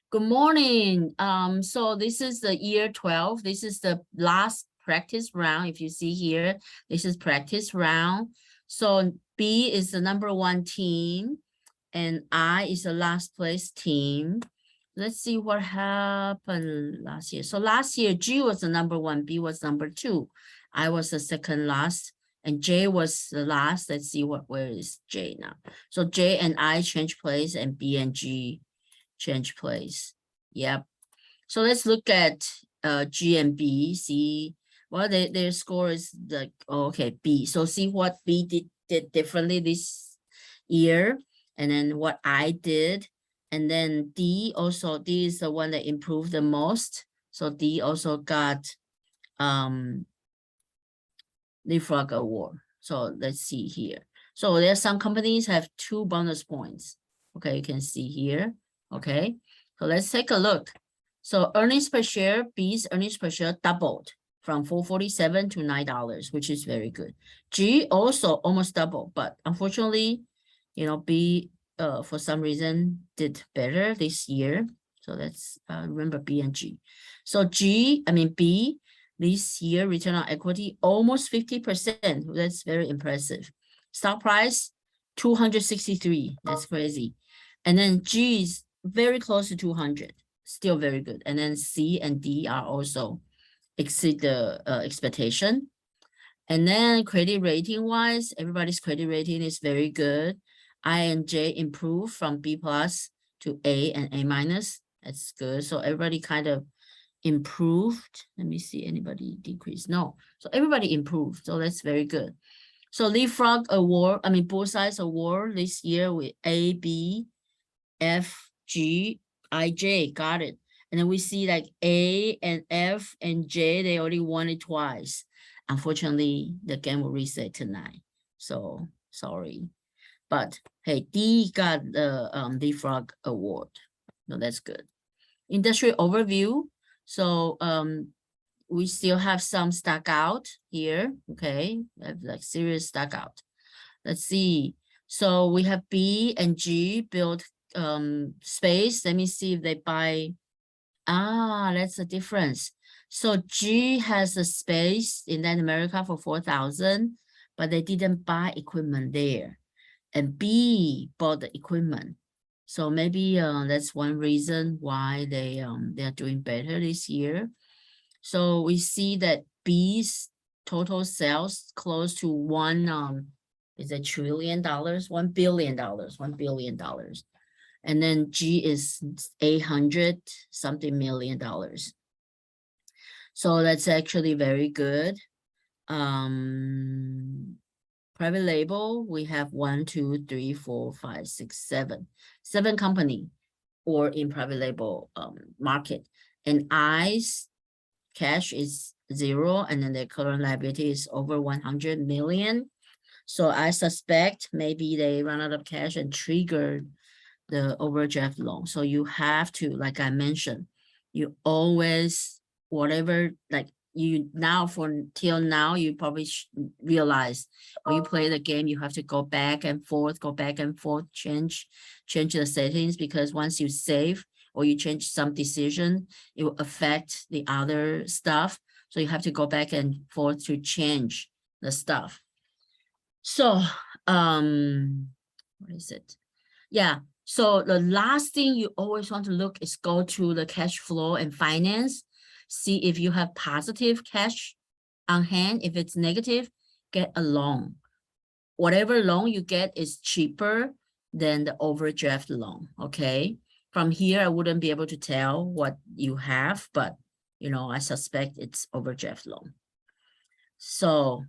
Good morning. So this is the year 12. This is the last practice round. If you see here, this is practice round. So B is the #1 team and I is the last place team. Let's see what happened last year. So last year, G was the #1, B was #2. I was the second last and J was the last. Let's see where is J now. So J and I change place and B and G change place. Yep. So let's look at G and B. See, well, their score is like, okay, B. So see what B did differently this year, and then what I did, and then D also. D is the one that improved the most. So D also got Leapfrog Award. So let's see here. So there are some companies have 2 bonus points. Okay, you can see here. Okay, so let's take a look. So earnings per share, B's earnings per share doubled from $4.47 to $9, which is very good. G also almost doubled, but unfortunately, B for some reason did better this year. So let's remember B and G. So B this year return on equity almost 50%. That's very impressive. Stock price 263. That's crazy. And then G is very close to 200. Still very good. And then C and D are also exceed the expectation. And then credit rating wise, everybody's credit rating is very good. I and J improved from B plus to A and A minus. That's good. So everybody kind of improved. Let me see, anybody decreased? No. So everybody improved. So that's very good. So Leapfrog Award, Bullseye Award this year with A, B, F, G, I, J, got it. And then we see like A and F and J, they already won it twice. Unfortunately, the game will reset tonight. So sorry. But hey, D got the Leapfrog Award. So that's good. Industry overview. So we still have some stuck out here. Okay, like serious stuck out. Let's see. So we have B and G build space. Let me see if they buy. That's the difference. So G has a space in Latin America for 4,000, but they didn't buy equipment there. And B bought the equipment. So maybe that's one reason why they are doing better this year. So we see that B's total sales close to is $1 trillion, $1 billion, $1 billion. And then G is 800 something million dollars. So that's actually very good. Private label, we have 1, 2, 3, 4, 5, 6, 7. 7 company or in private label market. And I's cash is 0, and then the current liability is over 100 million. So I suspect maybe they run out of cash and triggered the overdraft loan. So you have to, like I mentioned, you always, whatever, like you now till now, you probably realize when you play the game, you have to go back and forth, change the settings, because once you save or you change some decision, it will affect the other stuff. So you have to go back and forth to change the stuff. So, what is it? Yeah. So the last thing you always want to look is go to the cash flow and finance. See if you have positive cash on hand. If it's negative, get a loan. Whatever loan you get is cheaper than the overdraft loan, okay? From here, I wouldn't be able to tell what you have, but, I suspect it's overdraft loan. So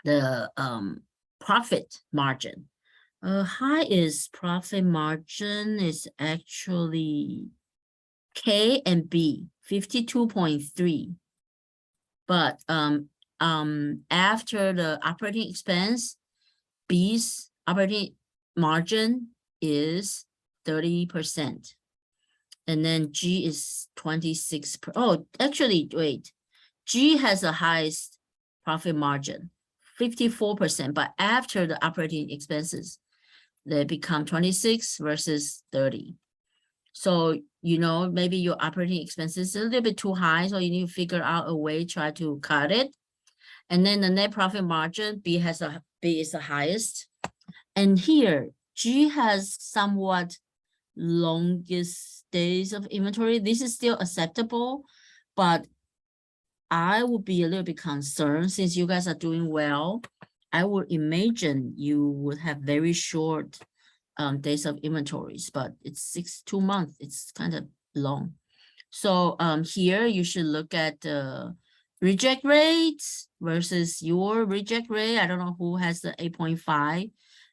the profit margin. Highest profit margin is actually K and B, 52.3. But after the operating expense, B's operating margin is 30%. And then G is 26. Oh, actually, wait. G has the highest profit margin, 54%. But after the operating expenses, they become 26 versus 30. So, you know, maybe your operating expenses are a little bit too high. So you need to figure out a way, try to cut it. And then the net profit margin, B is the highest. And here, G has somewhat longest days of inventory. This is still acceptable, but I would be a little bit concerned since you guys are doing well. I would imagine you would have very short days of inventories, but it's 2 months. It's kind of long. So here you should look at the reject rates versus your reject rate. I don't know who has the 8.5,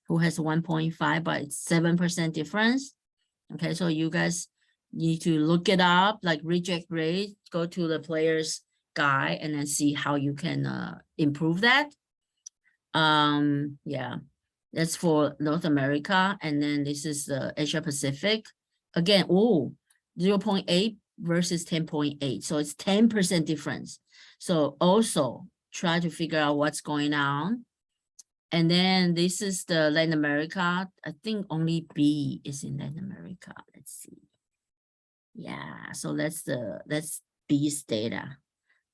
who has 1.5, but it's 7% difference. Okay, so you guys need to look it up, like reject rate, go to the player's guide and then see how you can improve that. Yeah, that's for North America. And then this is the Asia Pacific. Again, 0.8 versus 10.8. So it's 10% difference. So also try to figure out what's going on. And then this is the Latin America. I think only B is in Latin America. Let's see. Yeah, so that's B's data.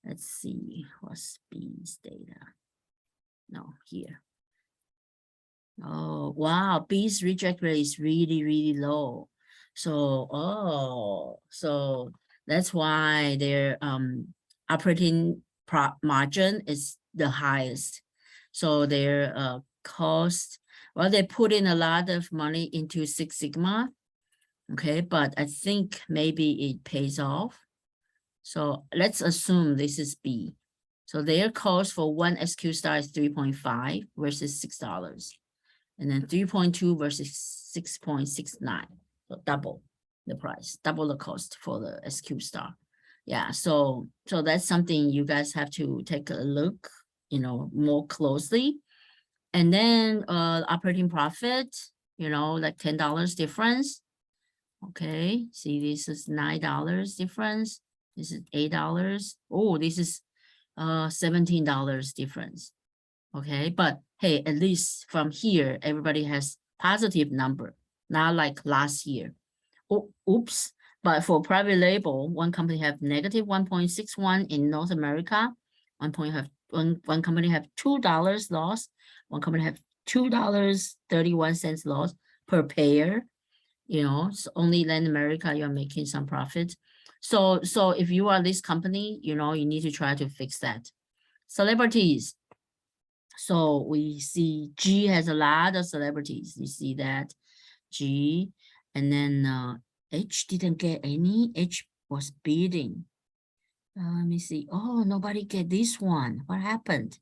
Let's see, what's B's data? No, here. Oh, wow, B's reject rate is really, really low. So, so that's why their operating margin is the highest. So their cost, well, they put in a lot of money into Six Sigma, okay, but I think maybe it pays off. So let's assume this is B. So their cost for one SQ star is 3.5 versus $6. And then 3.2 versus 6.69. So double the price, double the cost for the SQ star. Yeah, so that's something you guys have to take a look, you know, more closely. And then operating profit, you know, like $10 difference. Okay, see, this is $9 difference. This is $8. Oh, this is $17 difference. Okay, but hey, at least from here, everybody has positive number, not like last year. Oh, oops. But for private label, one company have negative 1.61 in North America. One company have $2 loss. One company have $2.31 loss per pair. You know, so only Latin America, you're making some profit. So if you are this company, you know, you need to try to fix that. Celebrities. So we see G has a lot of celebrities. You see that G, and then H didn't get any. H was bidding. Let me see. Oh, nobody get this one. What happened?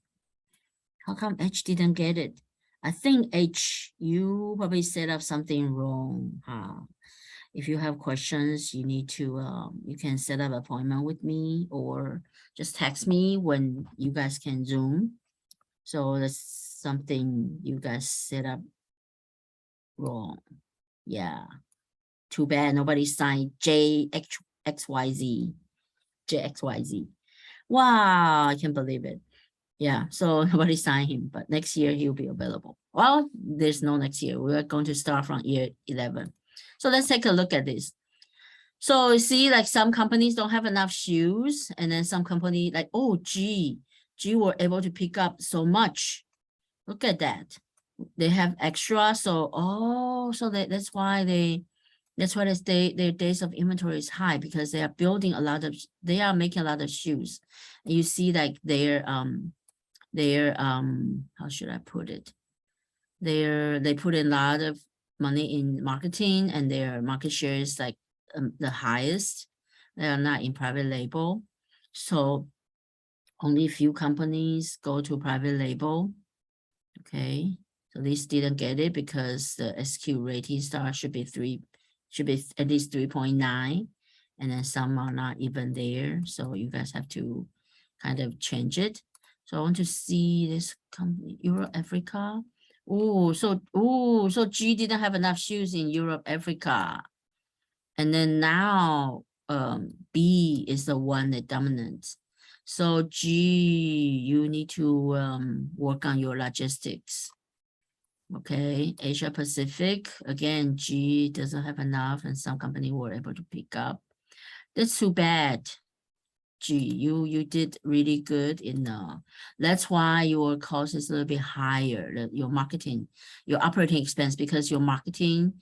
How come H didn't get it? I think H, you probably set up something wrong. If you have questions, you need to, you can set up an appointment with me or just text me when you guys can Zoom. So that's something you guys set up wrong. Yeah. Too bad nobody signed JXYZ. JXYZ. Wow, I can't believe it. Yeah, so nobody signed him, but next year he'll be available. Well, there's no next year. We're going to start from year 11. So let's take a look at this. So you see, like some companies don't have enough shoes, and then some company like, oh, G were able to pick up so much. Look at that. They have extra, so so that's why their days of inventory is high, because they are building they are making a lot of shoes. And you see like their how should I put it? They put in a lot of money in marketing, and their market share is like the highest. They are not in private label. So only a few companies go to private label. Okay. So these didn't get it because the SQ rating star should be at least 3.9. And then some are not even there. So you guys have to kind of change it. So I want to see this company, Europe, Africa. So G didn't have enough shoes in Europe, Africa. And then now B is the one that dominates. So G, you need to work on your logistics. Okay, Asia Pacific, again, G doesn't have enough and some company were able to pick up. That's too bad. G, you did really good in that's why your cost is a little bit higher, your marketing, your operating expense, because your marketing,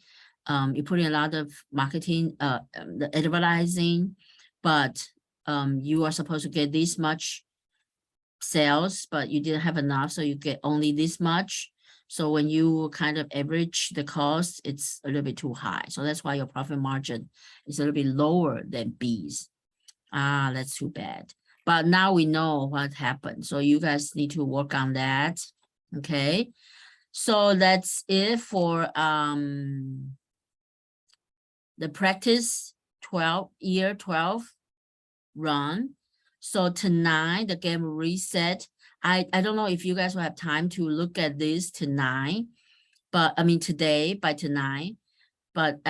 you put in a lot of marketing, the advertising, but you are supposed to get this much sales, but you didn't have enough, so you get only this much. So when you kind of average the cost, it's a little bit too high. So that's why your profit margin is a little bit lower than B's. Ah, that's too bad. But now we know what happened. So you guys need to work on that. Okay. So that's it for the practice 12 run. So tonight the game reset. I don't know if you guys will have time to look at this tonight, but I mean today by tonight, but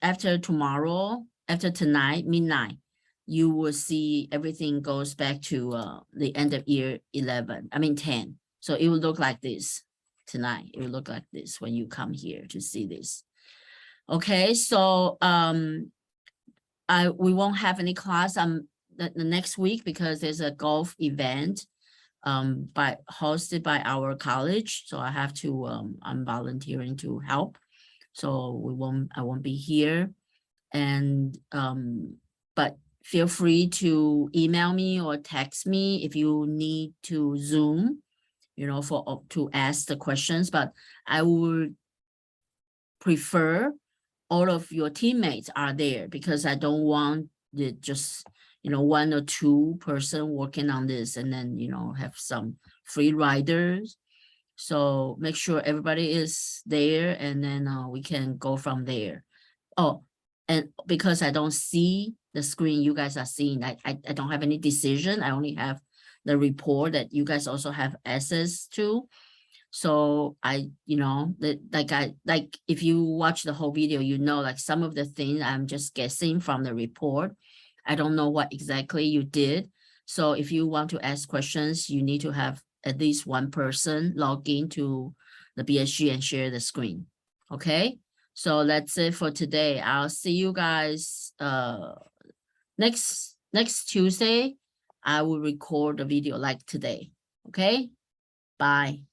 after tomorrow, after tonight, midnight, you will see everything goes back to the end of year 10. So it will look like this tonight. It will look like this when you come here to see this. Okay, so we won't have any class the next week because there's a golf event hosted by our college. So I have to I'm volunteering to help. So I won't be here. And but feel free to email me or text me if you need to Zoom, to ask the questions. But I would prefer all of your teammates are there because I don't want just one or two person working on this and then have some free riders. So make sure everybody is there and then we can go from there. Oh, and because I don't see the screen you guys are seeing, I don't have any decision. I only have the report that you guys also have access to. So like if you watch the whole video, like some of the things I'm just guessing from the report. I don't know what exactly you did. So if you want to ask questions, you need to have at least one person log into the BSG and share the screen. Okay, so that's it for today. I'll see you guys next Tuesday. I will record the video like today. Okay, bye.